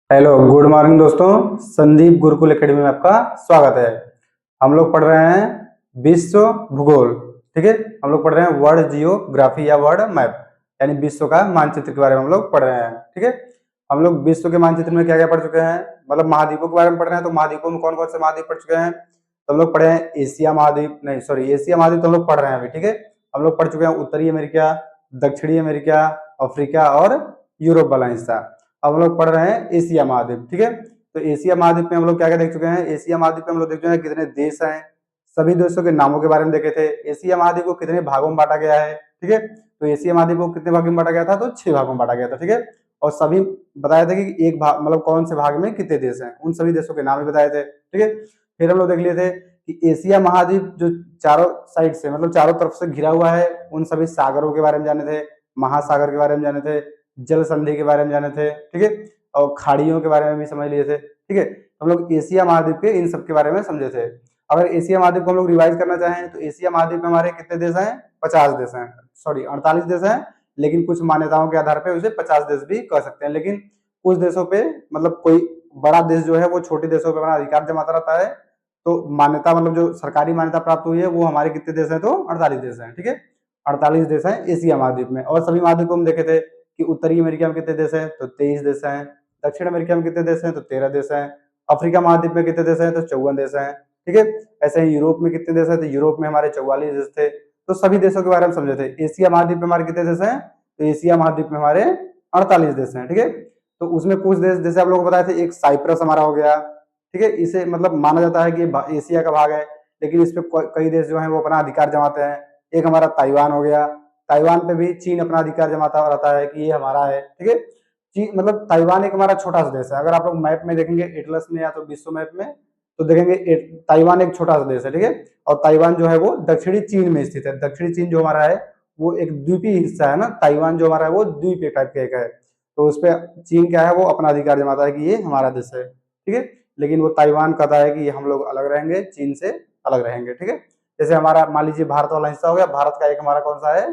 Hello good morning दोस्तों। Sandeep Gurukul academy में आपका स्वागत है। हम लोग पढ़ रहे हैं विश्व भूगोल। ठीक है, हम लोग पढ़ रहे हैं वर्ल्ड जियोग्राफी या वर्ल्ड मैप, यानी विश्व का मानचित्र के बारे में हम लोग पढ़ रहे हैं। ठीक है, हम लोग विश्व के मानचित्र में क्या क्या पढ़ चुके हैं, मतलब महाद्वीपों के बारे में पढ़ रहे हैं। तो महाद्वीपों में कौन कौन से महाद्वीप पढ़ चुके हैं, तो हम लोग पढ़े हैं एशिया महाद्वीप, नहीं सॉरी एशिया महाद्वीप तो हम लोग पढ़ रहे हैं अभी। ठीक है, हम लोग पढ़ चुके हैं उत्तरी अमेरिका, दक्षिणी अमेरिका, अफ्रीका और यूरोप वाला हिस्सा। अब हम लोग पढ़ रहे हैं एशिया महाद्वीप। ठीक है, तो एशिया महाद्वीप में हम लोग क्या क्या देख चुके हैं, एशिया महाद्वीप में हम लोग देख चुके हैं कितने देश हैं, सभी देशों के नामों के बारे में देखे थे। एशिया महाद्वीप को कितने भागों में बांटा गया है। ठीक है, तो एशिया महाद्वीप को कितने भागों में बांटा गया था, तो 6 भागों में बांटा गया था। ठीक है, और सभी बताया था कि एक भाग मतलब कौन से भाग में कितने देश हैं, उन सभी देशों के नाम भी बताए थे। ठीक है, फिर हम लोग देख लिए थे कि एशिया महाद्वीप जो चारों साइड से मतलब चारों तरफ से घिरा हुआ है, उन सभी सागरों के बारे में जाने थे, महासागर के बारे में जाने थे, जल संधि के बारे में जाने थे। ठीक है, और खाड़ियों के बारे में भी समझ लिए थे। ठीक है, हम लोग एशिया महाद्वीप के इन सब के बारे में समझे थे। अगर एशिया महाद्वीप को हम लोग रिवाइज करना चाहें तो एशिया महाद्वीप में हमारे कितने देश हैं, 50 देश हैं, सॉरी 48 देश हैं, लेकिन कुछ मान्यताओं के आधार पर उसे 50 देश भी कह सकते हैं। लेकिन कुछ देशों पे मतलब कोई बड़ा देश जो है वो छोटे देशों पर अपना अधिकार जमाता रहता है, तो मान्यता मतलब जो सरकारी मान्यता प्राप्त हुई है वो हमारे कितने देश हैं, तो 48 देश हैं। ठीक है, 48 देश हैं एशिया महाद्वीप में। और सभी महाद्वीप को हम देखे थे कि उत्तरी अमेरिका में कितने देश हैं, तो 23 देश हैं, दक्षिण अमेरिका में कितने देश हैं, तो 13 देश हैं, अफ्रीका महाद्वीप में कितने देश हैं, तो 54 देश हैं। ठीक है, ऐसे ही यूरोप में कितने देश हैं, तो यूरोप में हमारे 44 देश थे। तो सभी देशों के बारे में समझे थे। एशिया महाद्वीप में हमारे कितने देश हैं, तो एशिया महाद्वीप में हमारे 48 देश हैं। ठीक है, तो उसमें कुछ देश जैसे आप लोगों को बताए थे, एक साइप्रस हमारा हो गया। ठीक है, इसे मतलब माना जाता है कि एशिया का भाग है, लेकिन इस पे कई देश जो है वो अपना अधिकार जमाते हैं। एक हमारा ताइवान हो गया, ताइवान पे भी चीन अपना अधिकार जमाता रहता है कि ये हमारा है। ठीक है, चीन मतलब ताइवान एक हमारा छोटा सा देश है। अगर आप लोग मैप में देखेंगे एटलस में या तो विश्व मैप में, तो देखेंगे ताइवान एक छोटा सा देश है। ठीक है, और ताइवान जो है वो दक्षिणी चीन में स्थित है। दक्षिणी चीन जो हमारा है वो एक द्वीपीय हिस्सा है ना, ताइवान जो हमारा है वो द्वीप टाइप का एक है। तो उस पर चीन क्या है, वो अपना अधिकार जमाता है कि ये हमारा देश है। ठीक है, लेकिन वो ताइवान कहता है कि हम लोग अलग रहेंगे, चीन से अलग रहेंगे। ठीक है, जैसे हमारा मान लीजिए भारत वाला हिस्सा हो गया, भारत का एक हमारा कौन सा है,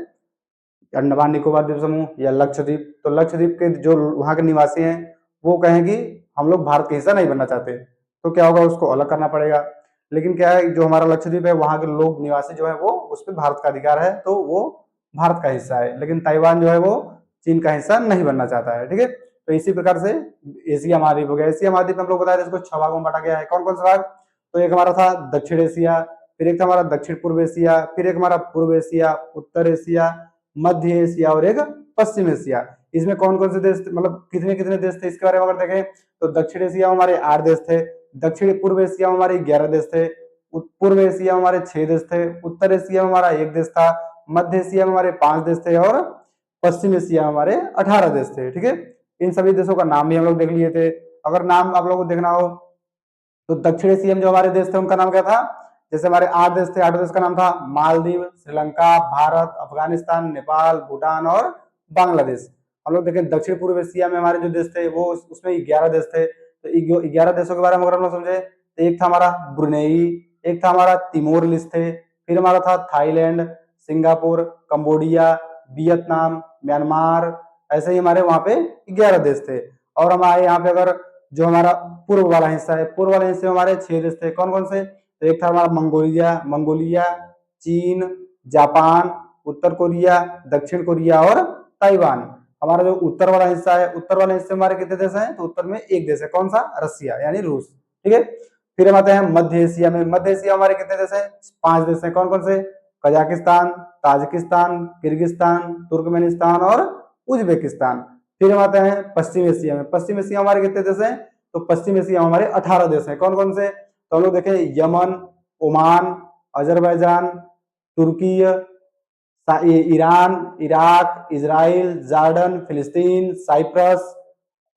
अंडमान निकोबार द्वीप समूह या लक्षद्वीप। तो लक्षद्वीप के जो वहां के निवासी हैं वो कहें कि हम लोग भारत का हिस्सा नहीं बनना चाहते, तो क्या होगा, उसको अलग करना पड़ेगा। लेकिन क्या है, जो हमारा लक्षद्वीप है वहां के लोग निवासी जो है वो उस पर भारत का अधिकार है, तो वो भारत का हिस्सा है। लेकिन ताइवान जो है वो चीन का हिस्सा नहीं बनना चाहता है। ठीक है, तो इसी प्रकार से एशिया महाद्वीप हो गया। एशिया महाद्वीप में हम लोग बताया था इसको 6 भागों में बांटा गया है। कौन कौन सा भाग, तो एक हमारा था दक्षिण एशिया, फिर एक था हमारा दक्षिण पूर्व एशिया, फिर एक हमारा पूर्व एशिया, उत्तर एशिया, मध्य एशिया और एक पश्चिम एशिया। इसमें कौन कौन से देश मतलब कितने कितने देश थे इसके बारे में अगर देखें, तो दक्षिण एशिया में हमारे 8 देश थे, दक्षिण पूर्व एशिया में हमारे 11 देश थे, पूर्व एशिया में हमारे 6 देश थे, उत्तर एशिया में हमारा 1 देश था, मध्य एशिया में हमारे 5 देश थे और पश्चिम एशिया में हमारे 18 देश थे। ठीक है, इन सभी देशों का नाम भी हम लोग देख लिए थे। अगर नाम आप लोगों को देखना हो तो दक्षिण एशिया में जो हमारे देश थे उनका नाम क्या था, जैसे हमारे 8 देश थे, 8 देश का नाम था मालदीव, श्रीलंका, भारत, अफगानिस्तान, नेपाल, भूटान और बांग्लादेश। हम लोग देखें दक्षिण पूर्व एशिया में हमारे जो देश थे वो उसमें 11 देश थे। तो 11 देशों के बारे में अगर हम लोग समझे, तो एक था हमारा ब्रुनेई, एक था हमारा तिमोर लिस्ते, फिर हमारा था Thailand, Singapore, Cambodia, Vietnam, Myanmar. ऐसे ही हमारे वहां पे 11 देश थे। और हमारे यहाँ पे अगर जो हमारा पूर्व वाला हिस्सा है, पूर्व वाले हिस्से में हमारे 6 देश थे। कौन कौन से, तो एक था हमारा मंगोलिया, चीन, जापान, उत्तर कोरिया, दक्षिण कोरिया और ताइवान। हमारा जो उत्तर वाला हिस्सा है, उत्तर वाले हिस्से में हमारे कितने देश हैं, तो उत्तर में एक देश है, कौन सा, रसिया यानी रूस। ठीक है, फिर हम आते हैं मध्य एशिया में। मध्य एशिया हमारे कितने देश हैं, 5 देश हैं। कौन कौन से, कजाकिस्तान, ताजिकिस्तान, किर्गिस्तान, तुर्कमेनिस्तान और उज्बेकिस्तान। फिर हम आते हैं पश्चिम एशिया में। पश्चिम एशिया हमारे कितने देश हैं, तो पश्चिम एशिया में हमारे 18 देश हैं। कौन कौन से, तो हम लोग देखें यमन, ओमान, अजरबैजान, तुर्की, ईरान, इराक, इजराइल, जॉर्डन, फिलिस्तीन, साइप्रस।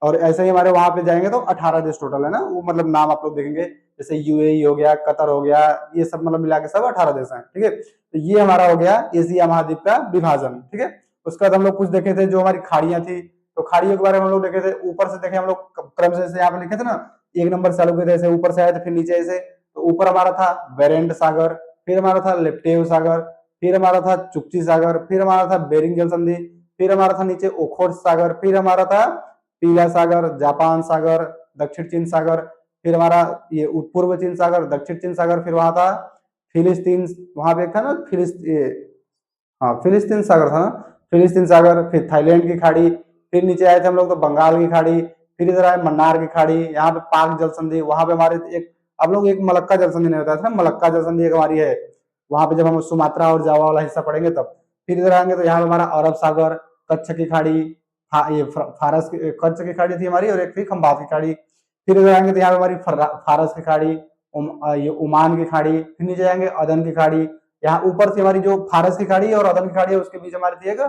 और ऐसे ही हमारे वहां पे जाएंगे तो 18 देश टोटल है ना, वो मतलब नाम आप लोग देखेंगे, जैसे यूएई हो गया, कतर हो गया, ये सब मतलब मिला के सब 18 देश हैं। ठीक है, तो ये हमारा हो गया एशिया महाद्वीप का विभाजन। ठीक है, उसके बाद हम लोग कुछ देखे थे जो हमारी खाड़ियां थी, तो खाड़ियों के बारे में हम लोग देखे थे। ऊपर से देखे हम लोग क्रम से, यहाँ पे लिखे थे ना, 1 नंबर से चालू किए थे, ऐसे ऊपर से आए थे फिर नीचे ऐसे। तो ऊपर हमारा था बेरेंट सागर, फिर हमारा था लेप्टेव सागर, फिर हमारा था चुक्ची सागर, फिर हमारा था बेरिंग जल संधि, फिर हमारा था नीचे ओखोट सागर, फिर हमारा था पीला सागर, जापान सागर, दक्षिण चीन सागर, फिर हमारा ये पूर्व चीन सागर, दक्षिण चीन सागर, फिर वहां था फिलिस्तीन, वहां पे एक था ना हाँ फिलिस्तीन सागर था ना, फिलिस्तीन सागर, फिर थाईलैंड की खाड़ी, फिर नीचे आए थे हम लोग तो बंगाल की खाड़ी, फिर इधर आए मन्नार की खाड़ी, यहाँ पे पाक जल संधि, वहां पे हमारे एक हम लोग एक मलक्का जल संधि नहीं होता था ना, मलक्का जल संधि एक हमारी है, वहां पे जब हम सुमात्रा और जावा वाला हिस्सा पढ़ेंगे तब। फिर इधर आएंगे तो यहाँ पे हमारा अरब सागर, कच्छ की खाड़ी, ये फारस की कच्छ की खाड़ी थी हमारी, और एक थी खंबात की खाड़ी। फिर इधर आएंगे तो यहाँ पे हमारी फारस की खाड़ी, ये ओमान की खाड़ी, फिर नीचे जाएंगे अदन की खाड़ी, यहाँ ऊपर से हमारी जो फारस की खाड़ी और अदन की खाड़ी है उसके बीच हमारी थी एक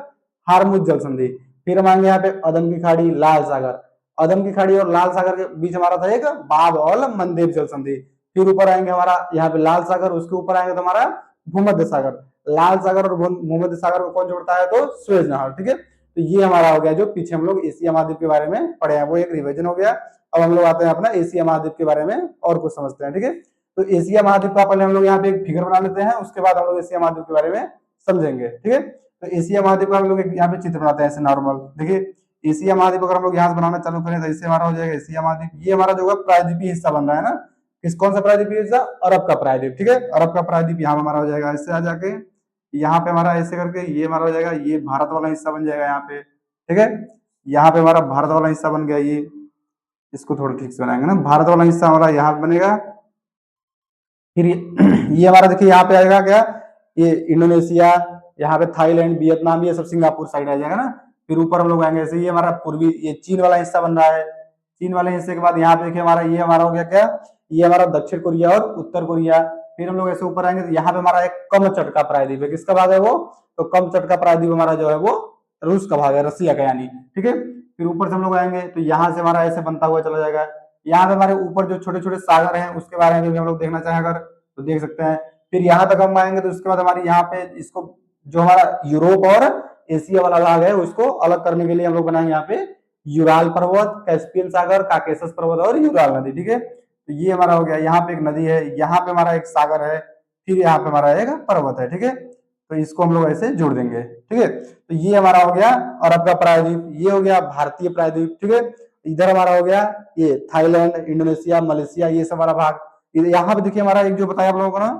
हारमुज जल संधि। फिर हम आएंगे यहाँ पे अदन की खाड़ी, लाल सागर, अदन की खाड़ी और लाल सागर के बीच हमारा था एक बाब और मंदेव जल संधि। फिर ऊपर आएंगे हमारा यहाँ पे लाल सागर, उसके ऊपर आएंगे तो हमारा भूमध्य सागर, लाल सागर और भूमध्य सागर को कौन जोड़ता है तो सुएज नहर, ठीक है। तो ये हमारा हो गया जो पीछे हम लोग एशिया महाद्वीप के बारे में पढ़े हैं, वो एक रिविजन हो गया। अब हम लोग आते हैं अपना एशिया महाद्वीप के बारे में और कुछ समझते हैं, ठीक है। तो एशिया महाद्वीप का पहले हम लोग यहाँ पे एक फिगर बना लेते हैं, उसके बाद हम लोग एशिया महाद्वीप के बारे में समझेंगे, ठीक है। तो एशिया महाद्वीप का हम लोग यहाँ पे चित्र बनाते हैं ऐसे नॉर्मल, देखिए एशिया महाद्वीप अगर हम लोग यहाँ से बनाना चालू करें तो इससे हमारा हो जाएगा एशिया महाद्वीप। ये हमारा जो है प्रायद्वीपीय हिस्सा बन रहा है ना, किस कौन सा प्रायद्वीपीय हिस्सा, अरब का प्रायद्वीप, ठीक है। अरब का प्रायद्वीप यहाँ हमारा हो जाएगा, इससे आ जाके यहाँ पे हमारा ऐसे करके ये हमारा हो जाएगा, ये भारत वाला हिस्सा बन जाएगा यहाँ पे, ठीक है। यहाँ पे हमारा भारत वाला हिस्सा बन गया, ये इसको थोड़ा ठीक से बनाएंगे ना, भारत वाला हिस्सा हमारा यहाँ पे बनेगा। फिर ये हमारा देखिए यहाँ पे आएगा क्या, ये इंडोनेशिया, यहाँ पे थाईलैंड, वियतनाम, ये सब सिंगापुर साइड आ जाएगा ना। फिर ऊपर हम लोग आएंगे ऐसे, ये हमारा पूर्वी ये चीन वाला हिस्सा बन रहा है। चीन वाले हिस्से के बाद यहाँ पे देखिए हमारा ये हमारा हो गया क्या, ये हमारा दक्षिण कोरिया और उत्तर कोरिया। फिर हम लोग ऐसे ऊपर आएंगे तो यहाँ पे हमारा एक कम चटका प्रायद्वीप है, किसका भाग है वो, तो कम चटका प्रायद्वीप हमारा जो है वो रूस का भाग है, रसिया का यानी, ठीक है। फिर ऊपर से हम लोग आएंगे तो यहाँ से हमारा ऐसे बनता हुआ चला जाएगा। यहाँ पे हमारे ऊपर जो छोटे छोटे सागर हैं उसके बारे में भी हम लोग देखना चाहें अगर तो देख सकते हैं। फिर यहाँ तक हम आएंगे तो उसके बाद हमारी यहाँ पे इसको जो हमारा यूरोप और एशिया वाला भाग है उसको अलग करने के लिए हम लोग बनाएंगे यहाँ पे यूराल पर्वत, कैस्पियन सागर, काकेशस पर्वत और यूराल नदी, ठीक है। तो ये हमारा हो गया, यहाँ पे एक नदी है, यहाँ पे हमारा एक सागर है, फिर यहाँ पे हमारा एक पर्वत है, ठीक है। तो इसको हम लोग ऐसे जोड़ देंगे, ठीक है। तो ये हमारा हो गया अरब का प्रायद्वीप, ये हो गया भारतीय प्रायद्वीप, ठीक है। इधर हमारा हो गया ये थाईलैंड, इंडोनेशिया, मलेशिया, ये सब हमारा भाग। यहाँ पे देखिए हमारा एक जो बताया आप लोगों को ना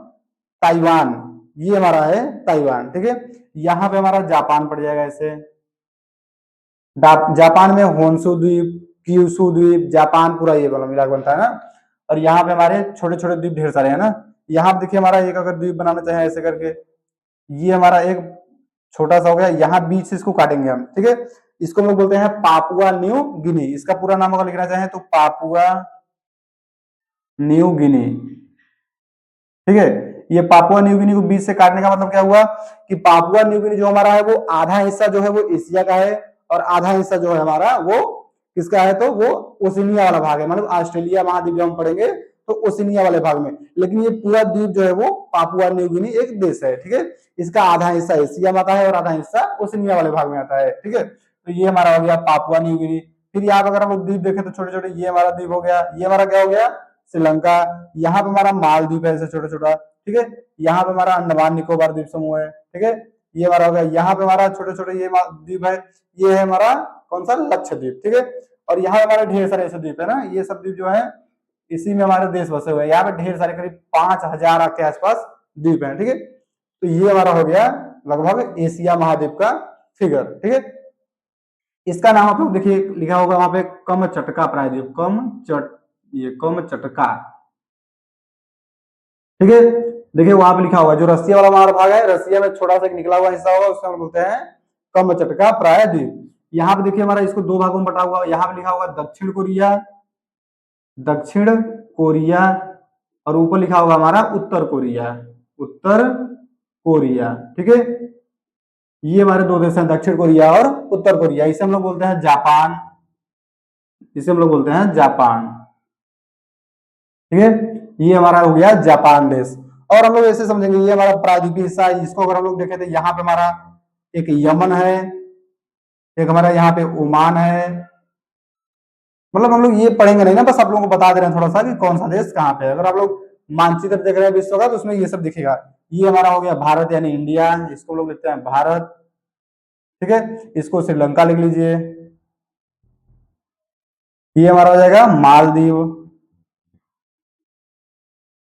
ताइवान, ये हमारा है ताइवान, ठीक है। यहाँ पे हमारा जापान पड़ जाएगा ऐसे, जापान में होन्सु द्वीप, क्यूशु द्वीप, जापान पूरा ये वाला मिला बनता है ना। और यहाँ पे हमारे छोटे छोटे द्वीप ढेर सारे हैं ना। यहाँ पे देखिए हमारा एक अगर द्वीप बनाना चाहे ऐसे करके, ये हमारा एक छोटा सा हो गया, यहाँ बीच से इसको काटेंगे हम, ठीक है। इसको हम लोग बोलते हैं पापुआ न्यू गिनी, इसका पूरा नाम अगर लिखना चाहें तो पापुआ न्यू गिनी, ठीक है। ये पापुआ न्यू गिनी को बीच से काटने का मतलब क्या हुआ कि पापुआ न्यू गिनी जो हमारा है वो आधा हिस्सा जो है वो एशिया का है और आधा हिस्सा जो है हमारा वो किसका है, तो वो ओशिनिया वाला भाग है, मतलब ऑस्ट्रेलिया महाद्वीप जब हम पढ़ेंगे तो ओशिनिया वाले भाग में। लेकिन ये पूरा द्वीप जो है वो पापुआ न्यू गिनी एक देश है, ठीक है। इसका आधा हिस्सा एशिया में आता है और आधा हिस्सा ओशिनिया वाले भाग में आता है, ठीक है। तो ये हमारा हो गया पापुआ न्यू गिनी। फिर यहाँ पर अगर हम द्वीप देखें तो छोटे छोटे, ये हमारा द्वीप हो गया, ये हमारा क्या हो गया श्रीलंका, यहाँ पे हमारा मालदीव है ऐसे छोटा छोटा, ठीक है। यहाँ पे हमारा अंडमान निकोबार द्वीप समूह है, ठीक है। ये हमारा हो गया, यहाँ पे हमारा छोटे छोटे ये द्वीप है, ये है हमारा कौन सा लक्षद्वीप, ठीक है। और यहाँ हमारे ढेर सारे ऐसे द्वीप है ना, ये सब द्वीप जो है इसी में हमारे देश बसे हुए हैं, यहाँ पे ढेर सारे करीब 5000 के आसपास द्वीप है, ठीक है। तो ये हमारा हो गया लगभग एशिया महाद्वीप का फिगर, ठीक है। इसका नाम आप लोग देखिए लिखा होगा वहां पे कम चटका प्रायद्वीप, ये कम चटका, ठीक है। देखिए वहां पे लिखा हुआ जो रसिया वाला हमारा भाग है, रसिया में छोटा सा निकला हुआ हिस्सा होगा उसको हम बोलते हैं कम चटका प्रायद्वीप। यहाँ पे देखिए हमारा इसको दो भागों में बटा हुआ, यहाँ पे लिखा हुआ दक्षिण कोरिया, दक्षिण कोरिया, और ऊपर लिखा होगा हमारा उत्तर कोरिया, उत्तर कोरिया, ठीक है। ये हमारे दो देश हैं दक्षिण कोरिया और उत्तर कोरिया, इसे हम लोग बोलते हैं जापान, इसे हम लोग बोलते हैं जापान, ठीक है। ये हमारा हो गया जापान देश। और हम लोग ऐसे समझेंगे ये हमारा प्रायद्वीपीय हिस्सा है, इसको अगर हम लोग देखें तो यहाँ पे हमारा एक यमन है, एक हमारा यहाँ पे ओमान है, मतलब हम लोग ये पढ़ेंगे नहीं ना, बस आप लोगों को बता दे रहे हैं थोड़ा सा कि कौन सा देश कहाँ पे है। अगर आप लोग मानचित्र देख रहे हैं विश्व का तो उसमें ये सब दिखेगा। ये हमारा हो गया भारत यानी इंडिया, इसको लोग लिखते हैं भारत, ठीक है। इसको श्रीलंका लिख लीजिए, ये हमारा हो जाएगा मालदीव।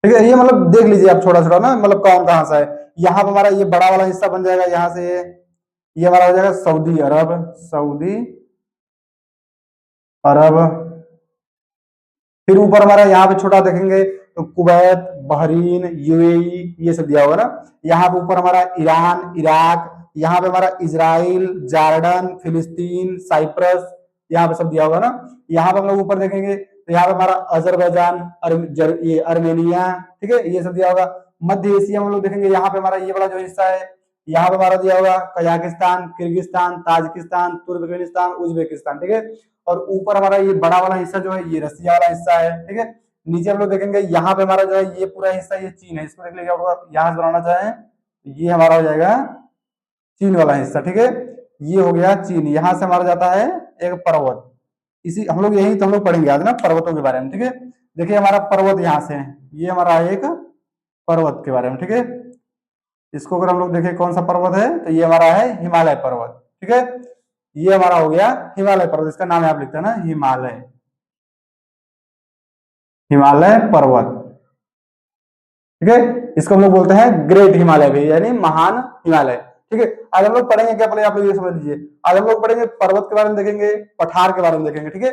ठीक है, ये मतलब देख लीजिए आप छोटा छोटा ना, मतलब कौन कहाँ सा है। यहाँ पे हमारा ये बड़ा वाला हिस्सा बन जाएगा यहाँ से, ये हमारा हो जाएगा सऊदी अरब, सऊदी अरब। फिर ऊपर हमारा यहाँ पे छोटा देखेंगे तो कुवैत, बहरीन, यूएई, ये सब दिया होगा ना। यहाँ पे ऊपर हमारा ईरान, इराक, यहाँ पे हमारा इजराइल, जॉर्डन, फिलिस्तीन, साइप्रस, यहाँ पे सब दिया होगा ना। यहाँ पे हम लोग ऊपर देखेंगे तो यहाँ पे हमारा अजरबैजान, ये अर्मेनिया, ठीक है, ये सब दिया होगा। मध्य एशिया में हम लोग देखेंगे, यहाँ पे हमारा ये वाला जो हिस्सा है, यहाँ पे हमारा दिया होगा Kazakhstan, Kyrgyzstan, Tajikistan, Turkmenistan, Uzbekistan, ठीक है। और ऊपर हमारा ये बड़ा वाला हिस्सा जो है ये रसिया वाला हिस्सा है, ठीक है। नीचे हम लोग देखेंगे यहाँ पे हमारा जो है ये पूरा हिस्सा ये चीन है, इसको देख लीजिए यहाँ से बनाना चाहें तो ये हमारा हो जाएगा चीन वाला हिस्सा, ठीक है। ये हो गया चीन, यहाँ से हमारा जाता है एक पर्वत, इसी हम लोग यही तो हम लोग पढ़ेंगे आज ना पर्वतों के बारे में, ठीक है। देखिए हमारा पर्वत यहाँ से है, ये हमारा एक पर्वत के बारे में, ठीक है। इसको अगर हम लोग देखें कौन सा पर्वत है तो ये हमारा है हिमालय पर्वत, ठीक है। ये हमारा हो गया हिमालय पर्वत, इसका नाम आप लिखते हैं ना हिमालय, हिमालय पर्वत, ठीक है। इसको हम लोग बोलते हैं ग्रेट हिमालय भी, यानी महान हिमालय, ठीक है। आज हम लोग पढ़ेंगे क्या, पहले आप लोग ये समझ लीजिए। आज हम लोग पढ़ेंगे पर्वत के बारे में देखेंगे, पठार के बारे में देखेंगे, ठीक है।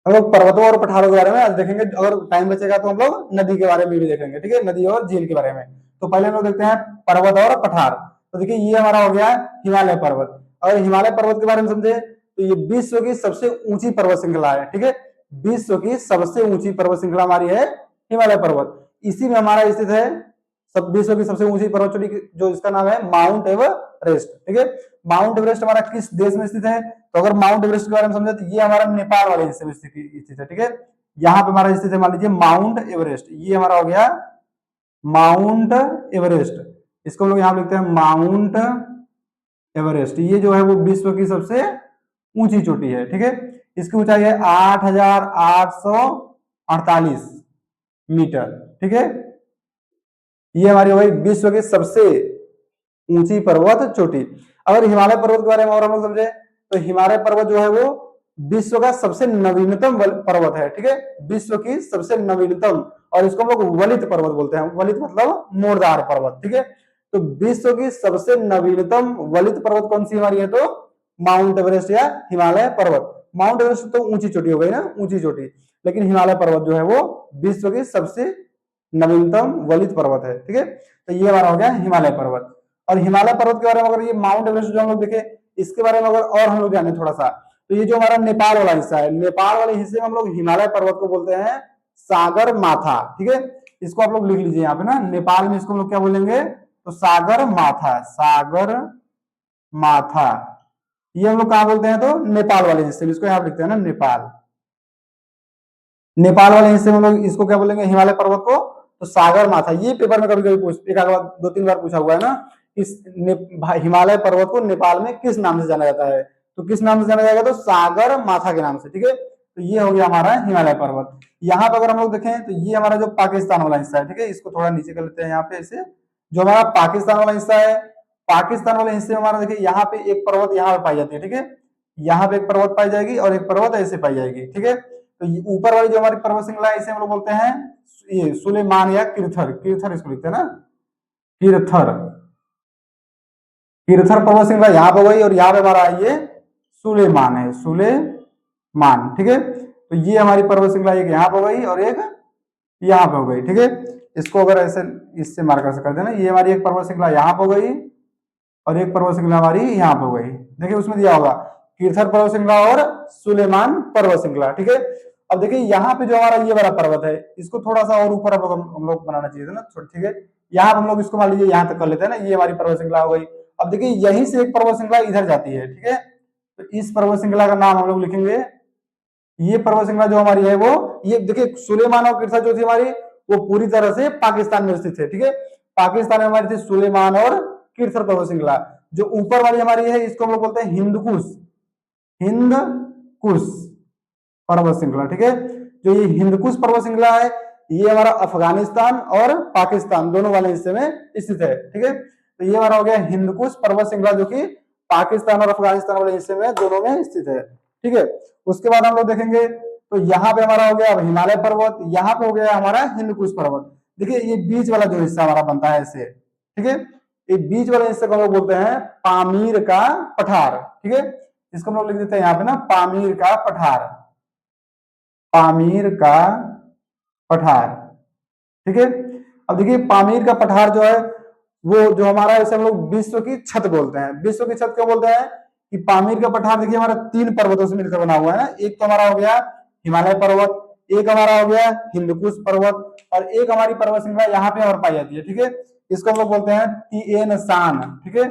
हम लोग पर्वतों और पठारों के बारे में आज देखेंगे, अगर टाइम बचेगा तो हम लोग नदी के बारे में भी देखेंगे, ठीक है, नदी और झील के बारे में। तो पहले हम लोग देखते हैं पर्वत और पठार। तो देखिए ये हमारा हो गया हिमालय पर्वत। और हिमालय पर्वत के बारे में समझे तो ये विश्व की सबसे ऊंची पर्वत श्रृंखला है, ठीक है। विश्व की सबसे ऊंची पर्वत श्रृंखला हमारी है हिमालय पर्वत, इसी में हमारा स्थित है। सब विश्व की सबसे ऊंची पर्वत चोटी जो इसका नाम है माउंट एवरेस्ट, ठीक है। माउंट एवरेस्ट हमारा किस देश में स्थित है, तो अगर माउंट एवरेस्ट के बारे में समझे तो ये हमारा नेपाल वाले हिस्से में स्थित है, ठीक है। यहाँ पे हमारा स्थित है, मान लीजिए माउंट एवरेस्ट, ये हमारा हो गया माउंट एवरेस्ट। इसको हम लोग यहाँ लिखते हैं माउंट एवरेस्ट। ये जो है वो विश्व की सबसे ऊंची चोटी है, ठीक है। इसकी ऊंचाई है 8,848 मीटर, ठीक है। ये हमारी हो गई विश्व की सबसे ऊंची पर्वत चोटी। अगर हिमालय पर्वत के बारे में और हम लोग समझे तो हिमालय पर्वत जो है वो विश्व का सबसे नवीनतम पर्वत है, ठीक है। विश्व की सबसे नवीनतम, और इसको हम लोग वलित पर्वत बोलते हैं, वलित मतलब मोरदार पर्वत, ठीक है। तो विश्व की सबसे नवीनतम वलित पर्वत कौन सी हमारी है, तो माउंट एवरेस्ट या हिमालय पर्वत। माउंट एवरेस्ट तो ऊंची चोटी हो गई ना, ऊंची चोटी, लेकिन हिमालय पर्वत जो है वो विश्व की सबसे नवीनतम वलित पर्वत है, ठीक है। तो ये हमारा हो गया हिमालय पर्वत। और हिमालय पर्वत के बारे में अगर ये माउंट एवरेस्ट जो हम लोग देखे, इसके बारे में अगर और हम लोग जाने थोड़ा सा, तो ये जो हमारा नेपाल वाला हिस्सा है, नेपाल वाले हिस्से में हम लोग हिमालय पर्वत को बोलते हैं सागर माथा, ठीक है। इसको आप लोग लिख लीजिए यहाँ पे ना, नेपाल में इसको हम लोग क्या बोलेंगे, तो सागर माथा, सागर माथा। ये हम लोग कहा बोलते हैं, तो नेपाल वाले हिस्से में, इसको यहाँ लिखते हैं ना नेपाल, नेपाल वाले हिस्से में हम लोग इसको क्या बोलेंगे हिमालय पर्वत को, तो सागर माथा। ये पेपर में कभी कभी एक आध बार 2-3 बार पूछा हुआ है ना, इस हिमालय पर्वत को नेपाल में किस नाम से जाना जाता है, तो किस नाम से जाना जाएगा, तो सागर माथा के नाम से, ठीक है। तो ये हो गया हमारा हिमालय पर्वत। यहाँ पे अगर हम लोग देखें तो ये हमारा जो पाकिस्तान वाला हिस्सा है, ठीक है, इसको थोड़ा नीचे कर लेते हैं यहाँ पे ऐसे। जो हमारा पाकिस्तान वाला हिस्सा है, पाकिस्तान वाले हिस्से में हमारा देखिए यहाँ पे एक पर्वत यहाँ पे पाई जाती है, ठीक है। यहाँ पे एक पर्वत पाई जाएगी और एक पर्वत ऐसे पाई जाएगी, ठीक है। तो ऊपर वाली जो हमारी पर्वत श्रृंखला है इसे हम लोग बोलते हैं ये सुलेमान या किरथर, किरथर इसको लिखते हैं ना, किरथर, किरथर पर्वत श्रृंखला यहाँ पे गई, और यहाँ पे हमारा ये सुलेमान है, सुलेमान, ठीक है। तो ये हमारी पर्वत श्रृंखला एक यहाँ पे गई और एक यहाँ पे हो गई, ठीक है। इसको अगर ऐसे इससे मार्कर कर देना, ये हमारी एक पर्वत श्रृंखला यहाँ पे गई और एक पर्वत श्रृंखला हमारी यहाँ पे गई। देखिए उसमें दिया होगा किरथर पर्वत श्रृंखला और सुलेमान पर्वत श्रृंखला, ठीक है। अब देखिए यहाँ पे जो हमारा ये वाला पर्वत है, इसको थोड़ा सा और ऊपर हम लोग बनाना चाहिए था ना, ठीक है। यहाँ हम लोग इसको मान लीजिए यहाँ तक कर लेते हैं ना, ये हमारी पर्वत श्रृंखला हो गई। अब देखिए यहीं से एक पर्वत श्रृंखला इधर जाती है, ठीक है। तो इस पर्वत श्रृंखला का नाम हम लोग लिखेंगे, ये पर्वत श्रृंखला जो हमारी है वो, ये देखिए सुलेमान और किरथर जो थी हमारी वो पूरी तरह से पाकिस्तान में स्थित है, ठीक है। पाकिस्तान में हमारी थी सुलेमान और किरथर पर्वत श्रृंखला। जो ऊपर वाली हमारी है इसको हम लोग बोलते हैं हिंदकुश, हिंदकुश पर्वत श्रृंखला, ठीक है। जो ये हिंदकुश पर्वत श्रृंखला है ये हमारा अफगानिस्तान और पाकिस्तान दोनों वाले हिस्से में स्थित है, ठीक है। तो ये हमारा हो गया हिंदकुश पर्वत श्रृंखला जो कि पाकिस्तान और अफगानिस्तान वाले हिस्से में दोनों में स्थित है, ठीक है। उसके बाद हम लोग देखेंगे तो यहाँ पे हमारा हो गया हिमालय पर्वत, यहाँ पे हो गया हमारा हिंदकुश पर्वत। देखिए ये बीच वाला जो हिस्सा हमारा बनता है ऐसे, ठीक है, ये बीच वाले हिस्से को हम लोग बोलते हैं पामीर का पठार, ठीक है। इसको हम लोग लिख देते हैं यहाँ पे ना पामीर का पठार, पामीर का पठार, ठीक है। अब देखिए पामीर का पठार जो है वो जो हमारा इसे हम लोग विश्व की छत बोलते हैं। विश्व की छत क्यों बोलते हैं कि पामीर का पठार देखिए हमारा 3 पर्वतों से मिलकर बना हुआ है ना। एक तो हमारा हो गया हिमालय पर्वत, एक हमारा हो गया हिंदकुश पर्वत, और एक हमारी पर्वत श्रृंखला यहाँ पे और पाई जाती है, ठीक है। इसको हम लोग बोलते हैं तिएन शान, ठीक है।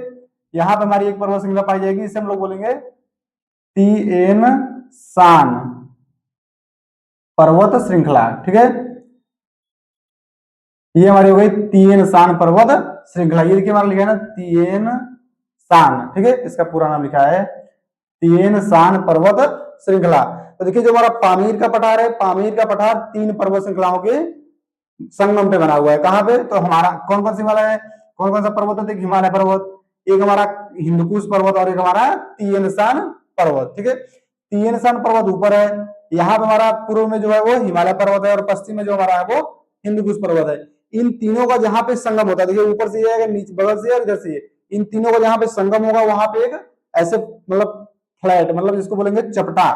यहाँ पे हमारी एक पर्वत श्रृंखला पाई जाएगी, इसे हम लोग बोलेंगे तिएन शान पर्वत श्रृंखला, ठीक है। ये हमारी हो गई तिएन शान पर्वत श्रृंखला। ये देखिए हमारा लिखा है ना तिएन शान, ठीक है, इसका पूरा नाम लिखा है तिएन शान पर्वत श्रृंखला। तो देखिए जो हमारा पामीर का पठार है, पामीर का पठार 3 पर्वत श्रृंखलाओं के संगम पे बना हुआ है। कहाँ पे, तो हमारा कौन कौन सी हिमालय है, कौन कौन सा पर्वत है, हिमालय पर्वत, एक हमारा हिंदकुश पर्वत और एक हमारा तिएन शान पर्वत, ठीक है। तिएन शान पर्वत ऊपर है, यहाँ पे हमारा पूर्व में जो है वो हिमालय पर्वत है और पश्चिम में जो हमारा है वो हिंदकुश पर्वत है। इन तीनों का जहां पे संगम होता है, देखिए ऊपर से ये नीचे बगल से और इधर से इन तीनों का जहां पे संगम होगा वहां पे एक ऐसे मतलब फ्लैट मतलब जिसको बोलेंगे चपटा,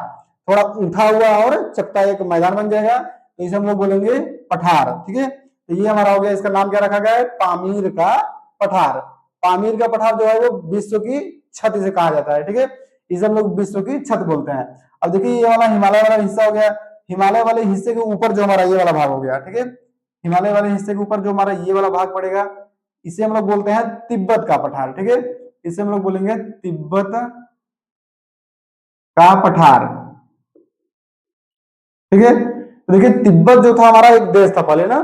थोड़ा उठा हुआ और चपटा एक मैदान बन जाएगा, तो इसे हम लोग बोलेंगे पठार, ठीक है। तो ये हमारा हो गया, इसका नाम क्या रखा गया है, पामीर का पठार। पामीर का पठार जो है वो विश्व की छत इसे कहा जाता है, ठीक है, इसे हम लोग विश्व की छत बोलते हैं। अब देखिए ये वाला हिमालय वाला हिस्सा हो गया, हिमालय वाले हिस्से के ऊपर जो हमारा ये वाला भाग हो गया, ठीक है, हिमालय वाले हिस्से के ऊपर जो हमारा ये वाला भाग पड़ेगा इसे हम लोग बोलते हैं तिब्बत का पठार, ठीक है, इसे हम लोग बोलेंगे तिब्बत का पठार, ठीक है। तो देखिए तिब्बत जो था हमारा एक देश था पहले ना,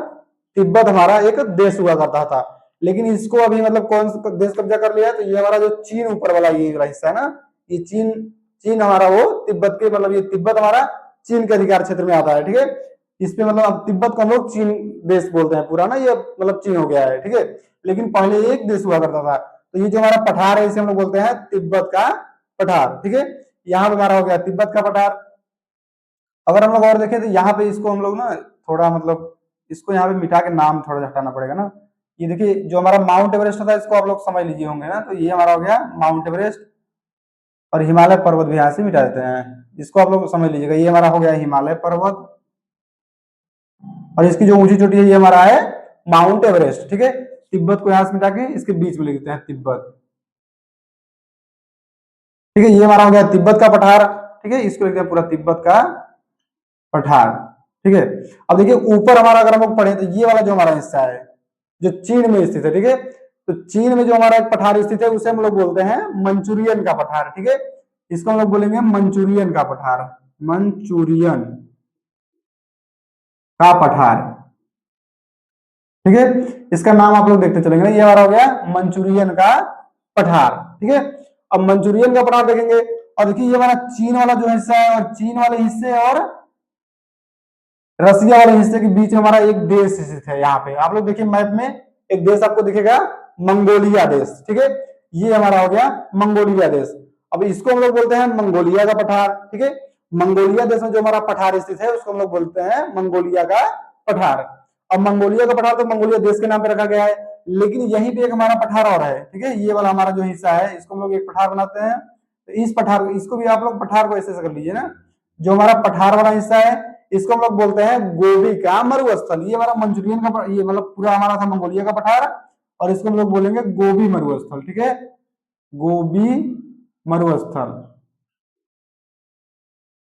तिब्बत हमारा एक देश हुआ करता था, लेकिन इसको अभी मतलब कौन सा देश कब्जा कर लिया है, तो ये हमारा जो चीन ऊपर वाला ये वाला हिस्सा है ना, ये चीन चीन हमारा वो तिब्बत के मतलब ये तिब्बत हमारा चीन के अधिकार क्षेत्र में आता है, ठीक है। इस पे मतलब अब तिब्बत को हम लोग चीन देश बोलते हैं पूरा ना, ये मतलब चीन हो गया है, ठीक है, लेकिन पहले एक देश हुआ करता था। तो ये जो हमारा पठार है इसे हम लोग बोलते हैं तिब्बत का पठार, ठीक है। यहाँ पे हमारा हो गया तिब्बत का पठार। अगर हम लोग और देखें तो यहाँ पे इसको हम लोग ना थोड़ा मतलब इसको यहाँ पे मिटा के नाम थोड़ा हटाना पड़ेगा ना। ये देखिए जो हमारा माउंट एवरेस्ट होता है इसको आप लोग समझ लीजिए होंगे ना, तो ये हमारा हो गया माउंट एवरेस्ट, और हिमालय पर्वत भी यहाँ से मिटा देते हैं, इसको आप लोग समझ लीजिएगा, ये हमारा हो गया हिमालय पर्वत, और इसकी जो ऊंची चोटी है ये हमारा है माउंट एवरेस्ट, ठीक है। तिब्बत को यहाँ से मिटा के इसके बीच में लिख देते हैं तिब्बत, ठीक है, ये हमारा हो गया तिब्बत का पठार, ठीक है, इसको लिखते हैं पूरा तिब्बत का पठार, ठीक है। अब देखिए ऊपर हमारा अगर हम लोग पढ़े तो ये वाला जो हमारा हिस्सा है जो चीन में स्थित है, ठीक है, तो चीन में जो हमारा एक पठार स्थित है उसे हम लोग बोलते हैं मंचूरियन का पठार, ठीक है, इसको हम लोग बोलेंगे मंचूरियन का पठार, मंचूरियन का पठार, ठीक है। इसका नाम आप लोग देखते चलेंगे, ये हमारा हो गया मंचूरियन का पठार, ठीक है। अब मंचूरियन का पठार देखेंगे, और देखिए ये हमारा चीन वाला जो हिस्सा है और चीन वाले हिस्से और रसिया वाले हिस्से के बीच में हमारा एक देश स्थित है। यहाँ पे आप लोग देखिए मैप में एक देश आपको दिखेगा मंगोलिया देश, ठीक है, ये हमारा हो गया मंगोलिया देश। अब इसको हम लोग बोलते हैं मंगोलिया का पठार, ठीक है, मंगोलिया देश में जो हमारा पठार स्थित है उसको हम लोग बोलते हैं मंगोलिया का पठार। अब मंगोलिया का पठार तो मंगोलिया देश के नाम पे रखा गया है, लेकिन यहीं पे एक हमारा पठार और है, ठीक है, ये वाला हमारा जो हिस्सा है इसको हम लोग एक पठार बनाते हैं। तो इस पठार इसको भी आप लोग पठार को ऐसे कर लीजिए ना, जो हमारा पठार वाला हिस्सा है इसको हम लोग बोलते हैं गोबी का मरुस्थल। ये हमारा मंचूरियन का ये मतलब पूरा हमारा था मंगोलिया का पठार, और इसको हम लोग बोलेंगे गोबी मरुस्थल, ठीक है, गोबी मरुस्थल,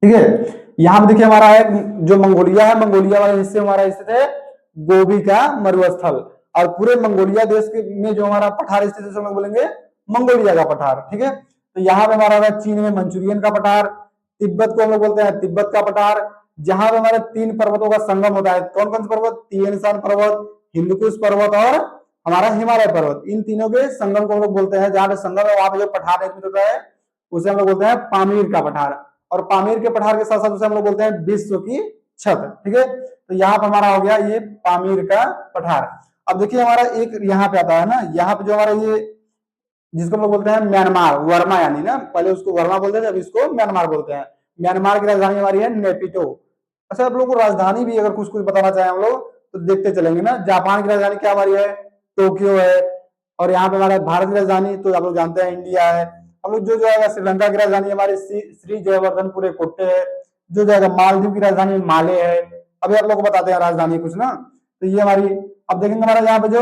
ठीक है। यहाँ पे देखिए हमारा है जो मंगोलिया है, मंगोलिया वाले हिस्से हमारा स्थित है गोबी का मरुस्थल, और पूरे मंगोलिया देश के में जो हमारा पठार स्थित है हम लोग बोलेंगे मंगोलिया का पठार, ठीक है। तो यहाँ पे हमारा चीन में मंचूरियन का पठार, तिब्बत को हम लोग बोलते हैं तिब्बत का पठार, जहां पे हमारे 3 पर्वतों का संगम होता है। कौन कौन से पर्वत, तिएन शान पर्वत, हिंदकुश पर्वत और हमारा हिमालय पर्वत, इन तीनों के संगम को हम लोग बोलते हैं, जहां पे संगम है वहां पे जो पठार निर्मित होता है उसे हम लोग बोलते हैं पामीर का पठार, और पामीर के पठार के साथ साथ उसे हम लोग बोलते हैं विश्व की छत, ठीक है। तो यहाँ पे हमारा हो गया ये पामीर का पठार। अब देखिए हमारा एक यहाँ पे आता है ना, यहाँ पे जो हमारा ये जिसको हम लोग बोलते हैं म्यांमार वर्मा, यानी ना पहले उसको वर्मा बोलते थे अब इसको म्यांमार बोलते हैं। म्यांमार की राजधानी हमारी है नेपिटो। अच्छा, आप लोगों को राजधानी भी अगर कुछ कुछ बताना चाहें हम लोग तो देखते चलेंगे ना। जापान की राजधानी क्या हमारी है, टोक्यो है। और यहाँ पे हमारा भारत की राजधानी तो आप लोग जानते हैं इंडिया है। हम लोग जो जाएगा श्रीलंका की राजधानी हमारी श्री जयवर्धनपुर कोट्टे है। जो जाएगा मालदीव की राजधानी माले है। अभी आप लोग को बताते हैं राजधानी कुछ ना, तो ये हमारी, अब देखेंगे हमारा यहाँ पे जो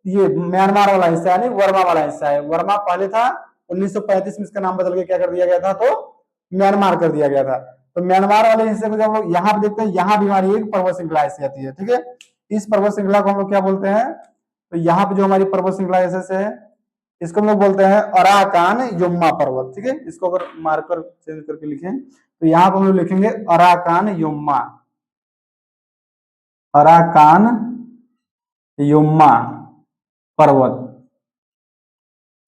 ये म्यांमार वाला हिस्सा है, वर्मा वाला हिस्सा है। वर्मा पहले था, 1935 में इसका नाम बदल के क्या कर दिया गया था, तो म्यांमार कर दिया गया था। तो म्यांमार वाले हिस्से को जब हम लोग यहाँ पे देखते हैं, यहाँ भी हमारी एक पर्वत श्रृंखला ऐसी आती है, ठीक है। इस पर्वत श्रृंखला को हम लोग क्या बोलते हैं, तो यहाँ पे जो हमारी पर्वत श्रृंखला ऐसे है, इसको हम लोग बोलते हैं अराकान योम्मा पर्वत, ठीक है। इसको अगर मार्कर चेंज करके लिखें तो यहाँ पर हम लोग लिखेंगे अराकान योम्मा, अराकान योम्मा पर्वत,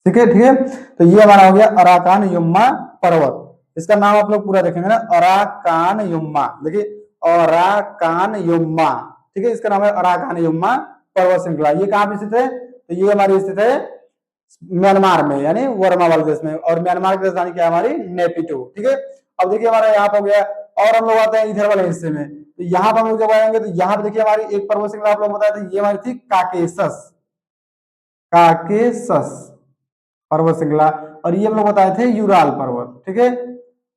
ठीक है, ठीक है। तो ये हमारा हो गया अराकान योम्मा पर्वत। इसका नाम आप लोग पूरा देखेंगे ना, अराकान योम्मा, देखिए अराकान योम्मा, ठीक है। इसका नाम है अराकान योम्मा पर्वत श्रृंखला। ये कहाँ पे स्थित है, तो ये हमारी स्थित है म्यांमार में, यानी वर्मा वाले देश में। और म्यांमार की राजधानी क्या है हमारी, नेपिटो, ठीक है। अब देखिए हमारा यहाँ पे हो गया, और हम लोग आते हैं इधर वाले हिस्से में। तो यहाँ पर हम लोग जब आएंगे तो यहाँ पे देखिए हमारी एक पर्वत श्रृंखला आप लोग बताए थे, ये हमारी थी काकेसस, काकेसस पर्वत श्रृंखला। और ये हम लोग बताए थे यूराल पर्वत, ठीक है,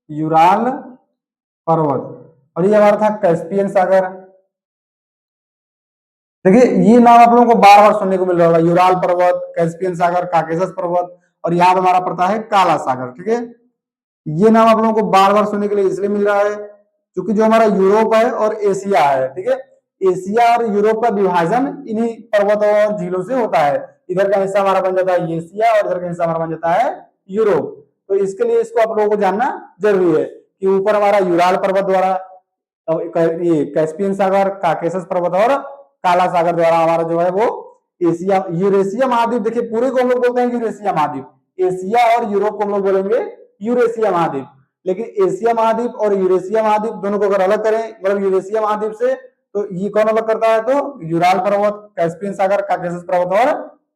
यूराल पर्वत। और ये हमारा था कैस्पियन सागर। देखिए ये नाम आप लोगों को बार बार सुनने को मिल रहा होगा, यूराल पर्वत, कैस्पियन सागर, काकेसस पर्वत। और यहाँ पे हमारा पड़ता है काला सागर, ठीक है। ये नाम आप लोगों को बार बार सुनने के लिए इसलिए मिल रहा है क्योंकि जो हमारा यूरोप है और एशिया है, ठीक है, एशिया और यूरोप का विभाजन इन्हीं पर्वतों और झीलों से होता है। इधर का हिस्सा हमारा बन जाता है एशिया और इधर का हिस्सा हमारा बन जाता है यूरोप। तो इसके लिए इसको आप लोगों को जानना जरूरी है कि ऊपर हमारा यूराल पर्वत द्वारा, ये कैस्पियन सागर, काकेसस पर्वत और काला सागर द्वारा हमारा जो है वो एशिया, यूरेशिया महाद्वीप, देखिए पूरे को हम लोग बोलते हैं यूरेशिया महाद्वीप। एशिया और यूरोप को हम लोग बोलेंगे यूरेशिया महाद्वीप। लेकिन एशिया महाद्वीप और यूरेशिया महाद्वीप दोनों को अगर अलग करें, मतलब यूरेशिया महाद्वीप से, तो ये कौन अलग करता है, तो यूराल पर्वत, कैस्पियन सागर, काकेसस पर्वत और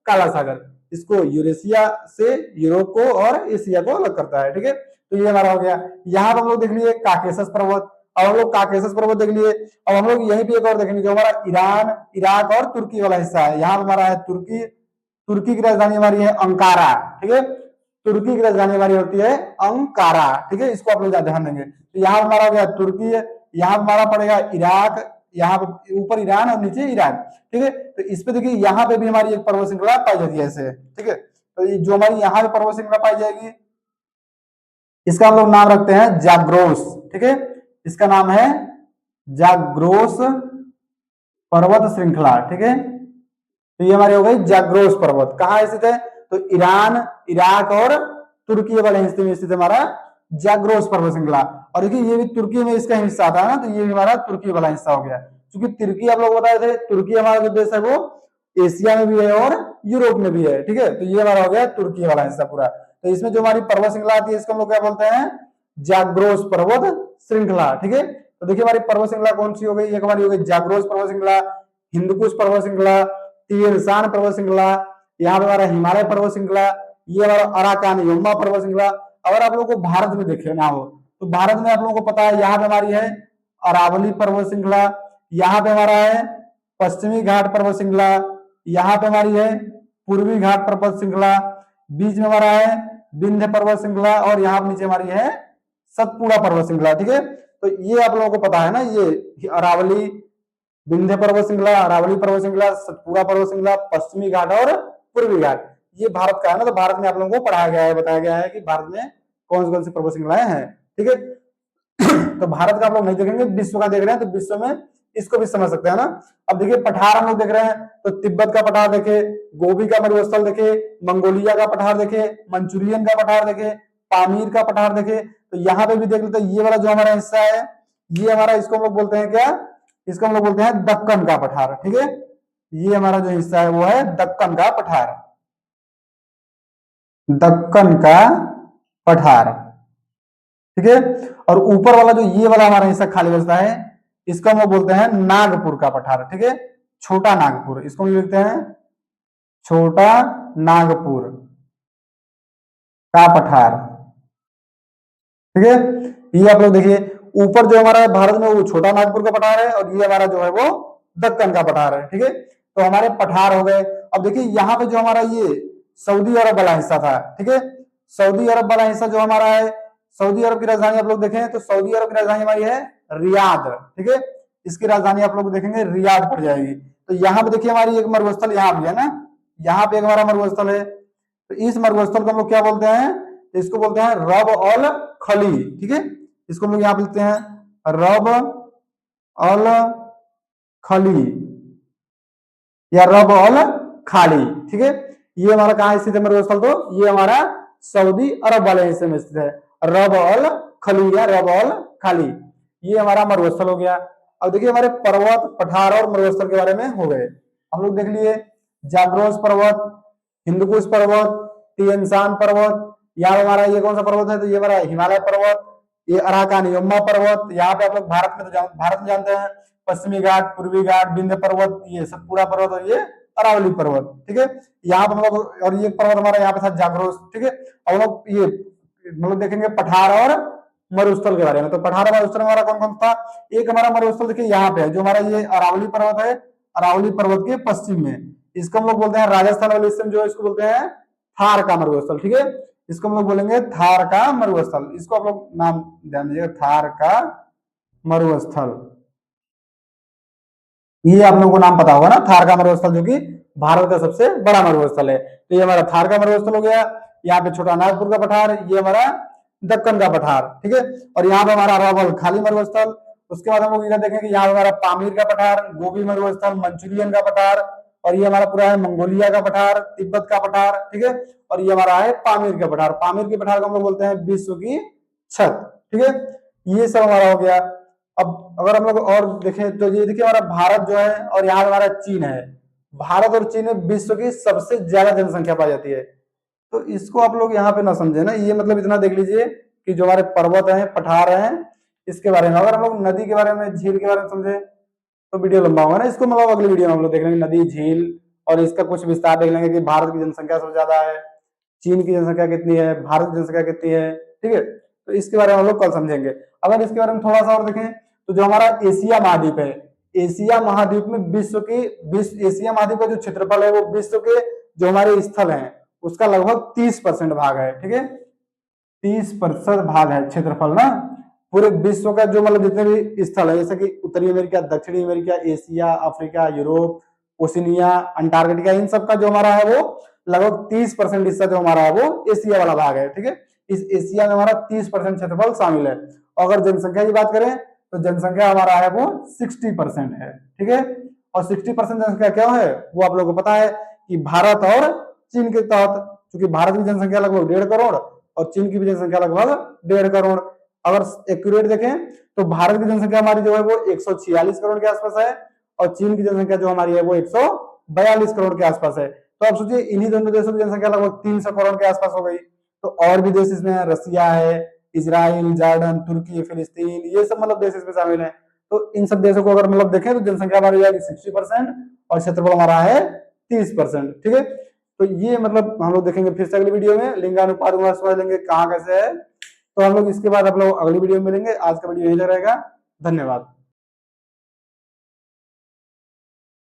काला सागर। इसको यूरेशिया से यूरोप को और एशिया को अलग करता है, ठीक है। तो ये हमारा हो गया। यहाँ पर हम लोग देख लिए काकेसस पर्वत, अब हम लोग काकेसस पर्वत देख लिए। अब हम लोग यहीं पे एक और देखेंगे जो हमारा ईरान, इराक और तुर्की वाला हिस्सा है। यहाँ हमारा है तुर्की, तुर्की की राजधानी हमारी है अंकारा, ठीक है। तुर्की की राजधानी हमारी होती है अंकारा, ठीक है। इसको आप लोग ध्यान देंगे। तो यहाँ हमारा हो गया तुर्की, यहाँ हमारा पड़ेगा इराक, यहाँ ऊपर ईरान और नीचे ईरान, ठीक है। तो इस पे देखिए यहाँ पे भी हमारी एक पर्वत श्रृंखला पाई जाती है ऐसे, ठीक है। तो ये जो हमारी यहाँ पे पर्वत श्रृंखला पाई जाएगी, इसका हम लोग नाम रखते हैं जाग्रोस, ठीक है। इसका नाम है जाग्रोस पर्वत श्रृंखला, ठीक है। तो ये हमारी हो गई जाग्रोस पर्वत। कहाँ स्थित है, तो ईरान, इराक और तुर्की वाले हिस्से में स्थित है हमारा जाग्रोस पर्वत श्रृंखला। और देखिए ये भी तुर्की में इसका हिस्सा आता है ना, तो ये भी हमारा तुर्की वाला हिस्सा हो गया। क्योंकि तुर्की आप लोग बताए थे, तुर्की हमारा जो देश है वो एशिया में भी है और यूरोप में भी है, ठीक है। तो ये हमारा हो गया तुर्की वाला हिस्सा पूरा। तो इसमें जो हमारी पर्वत श्रृंखला आती है इसको हम लोग क्या बोलते हैं, जाग्रोस पर्वत श्रृंखला, ठीक है। तो देखिए हमारी पर्वत श्रृंखला कौन सी हो गई, एक हमारी हो गई जाग्रोस पर्वत श्रृंखला, हिंदकुश पर्वत श्रृंखला, तीरसान पर्वत श्रृंखला, यहाँ पे हमारा हिमालय पर्वत श्रृंखला, ये हमारा अराकान योम्मा पर्वत श्रृंखला। अगर आप लोगों को भारत में देखे ना हो तो भारत में आप लोगों को पता है यहाँ पे हमारी है अरावली पर्वत श्रृंखला, यहाँ पे हमारा है पश्चिमी घाट पर्वत श्रृंखला, यहाँ पे हमारी है पूर्वी घाट पर्वत श्रृंखला, बीच में हमारा है विंध्य पर्वत श्रृंखला और यहाँ नीचे हमारी है सतपुड़ा पर्वत श्रृंखला, ठीक है। तो ये आप लोगों को पता है ना, ये अरावली, विंध्य पर्वत श्रृंखला, अरावली पर्वत श्रृंखला, सतपुड़ा पर्वत श्रृंखला, पश्चिमी घाट और पूर्वी घाट, ये भारत का है ना। तो भारत में आप लोगों को पढ़ाया गया है, बताया गया है कि भारत में कौन सी पर्वत श्रृंखलाएं हैं, ठीक है। तो भारत का आप लोग नहीं देखेंगे, विश्व का देख रहे हैं तो विश्व में इसको भी समझ सकते हैं ना। अब देखिए पठार हम लोग देख रहे हैं, तो तिब्बत का पठार देखे, गोबी का मरुस्थल देखे, मंगोलिया का पठार देखे, मंचूरियन का पठार देखे, पामीर का पठार देखे। तो यहाँ पे भी देख लेते हैं, ये वाला जो हमारा हिस्सा है, ये हमारा, इसको हम लोग बोलते हैं क्या, इसको हम लोग बोलते हैं दक्कन का पठार, ठीक है। ये हमारा जो हिस्सा है वो है दक्कन का पठार, दक्कन का पठार, ठीक है। और ऊपर वाला जो ये वाला हमारा हिस्सा खाली बचता है, इसको हम लोग बोलते हैं नागपुर का पठार, ठीक है, छोटा नागपुर, इसको हम लिखते हैं छोटा नागपुर का पठार, ठीक है। ये आप लोग देखिए, ऊपर जो हमारा भारत में वो छोटा नागपुर का पठार है और ये हमारा जो है वो दक्कन का पठार है। ठीक है, तो हमारे पठार हो गए। अब देखिए यहाँ पे जो हमारा ये सऊदी अरब वाला हिस्सा था, ठीक है, सऊदी अरब वाला हिस्सा जो हमारा है, सऊदी अरब की राजधानी आप लोग देखें तो सऊदी अरब की राजधानी हमारी है रियाद। ठीक है, इसकी राजधानी आप लोग देखेंगे रियाद पड़ जाएगी। तो यहाँ पे देखिए हमारी एक मरुस्थल यहाँ भी है ना, यहाँ पे एक हमारा मरुस्थल है। तो इस मरुस्थल को हम लोग क्या बोलते हैं, इसको बोलते हैं रब अल खली। ठीक है, इसको हम लोग यहाँ बोलते हैं रब अल खली या रब अल खाली। ठीक है, ये हमारा कहाँ स्थित है मरुस्थल, तो ये हमारा सऊदी अरब वाले हिस्से में स्थित है, रब अल खली या रब अल खाली, ये हमारा मरुस्थल हो गया। अब देखिए हमारे पर्वत, पठार और मरुस्थल के बारे में हो गए। हम लोग देख लिए जाग्रोस पर्वत, हिंदुकुश पर्वत, तियनसान पर्वत, यहाँ हमारा ये कौन सा पर्वत है, तो ये हमारा हिमालय पर्वत, ये अराकान यम्मा पर्वत, यहाँ पे आप लोग भारत में तो भारत में जानते हैं पश्चिमी घाट, पूर्वी घाट, विंध्य पर्वत, ये सतपुड़ा पर्वत और ये अरावली पर्वत। ठीक है, यहाँ पे हम लोग, और ये पर्वत हमारा यहाँ पे था जाग्रोस। ठीक है, अब हम लोग ये मतलब देखेंगे पठार और मरुस्थल के बारे में। तो पठार और मरुस्थल हमारा कौन कौन था, एक हमारा मरुस्थल देखिए यहाँ पे है, जो हमारा ये अरावली पर्वत है, अरावली पर्वत के पश्चिम में, इसको हम लोग बोलते हैं राजस्थान वाले हिस्से में जो है इसको बोलते हैं थार का मरुस्थल। ठीक है, इसको हम लोग बोलेंगे थार का मरुस्थल, इसको आप लोग नाम ध्यान दीजिएगा, थार का मरुस्थल, ये आप लोगों को नाम पता होगा ना, थार का मरुस्थल, जो कि भारत का सबसे बड़ा मरुस्थल है। तो ये हमारा थार का मरुस्थल हो गया। यहाँ पे छोटा नागपुर का पठार, ये हमारा दक्कन का पठार। ठीक है, और यहाँ पे हमारा अरावल खाली मरुस्थल। उसके बाद हम लोग इधर देखेंगे, यहाँ हमारा पामीर का पठार, गोबी मरुस्थल, मंचूरियन का पठार, और ये हमारा पूरा है मंगोलिया का पठार, तिब्बत का पठार। ठीक है, और ये हमारा है पामीर का पठार, पामीर के पठार को हम लोग बोलते हैं विश्व की छत। ठीक है, ये सब हमारा हो गया। अब अगर हम लोग और देखें तो ये देखिए हमारा भारत जो है और यहाँ हमारा चीन है, भारत और चीन में विश्व की सबसे ज्यादा जनसंख्या पाई जाती है। तो इसको आप लोग यहाँ पे ना समझे ना, ये मतलब इतना देख लीजिए कि जो हमारे पर्वत हैं, पठार हैं, इसके बारे में। अगर हम लोग नदी के बारे में, झील के बारे में समझे तो वीडियो लंबा होगा ना, इसको मतलब अगली वीडियो में हम लोग देख लेंगे नदी, झील, और इसका कुछ विस्तार देख लेंगे कि भारत की जनसंख्या सबसे ज्यादा है, चीन की जनसंख्या कितनी है, भारत की जनसंख्या कितनी है। ठीक है, तो इसके बारे में हम लोग कल समझेंगे। अगर इसके बारे में थोड़ा सा और देखें तो जो हमारा एशिया महाद्वीप है, एशिया महाद्वीप में एशिया महाद्वीप का जो क्षेत्रफल है वो विश्व के जो हमारे स्थल हैं उसका लगभग 30% भाग है। ठीक है, 30% भाग है क्षेत्रफल ना, पूरे विश्व का जो मतलब जितने भी स्थल है, जैसे कि उत्तरी अमेरिका, दक्षिणी America, Asia, Africa, Europe, Oceania, Antarctica, इन सब का जो हमारा है वो लगभग 30% हिस्सा जो हमारा है वो एशिया वाला भाग है। ठीक है, इस एशिया में हमारा 30% क्षेत्रफल शामिल है। अगर जनसंख्या की बात करें तो जनसंख्या हमारा है वो 60% है। ठीक है, और 60% जनसंख्या क्या है वो आप लोगों को पता है कि भारत और चीन के तहत, क्योंकि भारत की जनसंख्या लगभग 1.5 करोड़ और चीन की भी जनसंख्या लगभग 1.5 करोड़। अगर एक्यूरेट देखें तो भारत की जनसंख्या हमारी जो है वो 146 करोड़ के आसपास है और चीन की जनसंख्या जो हमारी है वो 142 करोड़ के आसपास है। तो आप सोचिए इन्हीं दोनों देशों की जनसंख्या लगभग 300 करोड़ के आसपास हो गई। तो और भी देश इसमें है, रसिया है, इजराइल, जॉर्डन, तुर्की, फिलिस्तीन, ये सब मतलब देश इसमें शामिल है। तो इन सब देशों को अगर मतलब देखें तो जनसंख्या हमारी हो जाएगी 60% और क्षेत्रफल हमारा है 30%। ठीक है, तो ये मतलब हम लोग देखेंगे फिर से अगली वीडियो में, लिंगानुपात समझ लेंगे कहाँ कैसे है। तो हम लोग इसके बाद आप लोग अगली वीडियो में मिलेंगे। आज का वीडियो यही रहेगा, धन्यवाद।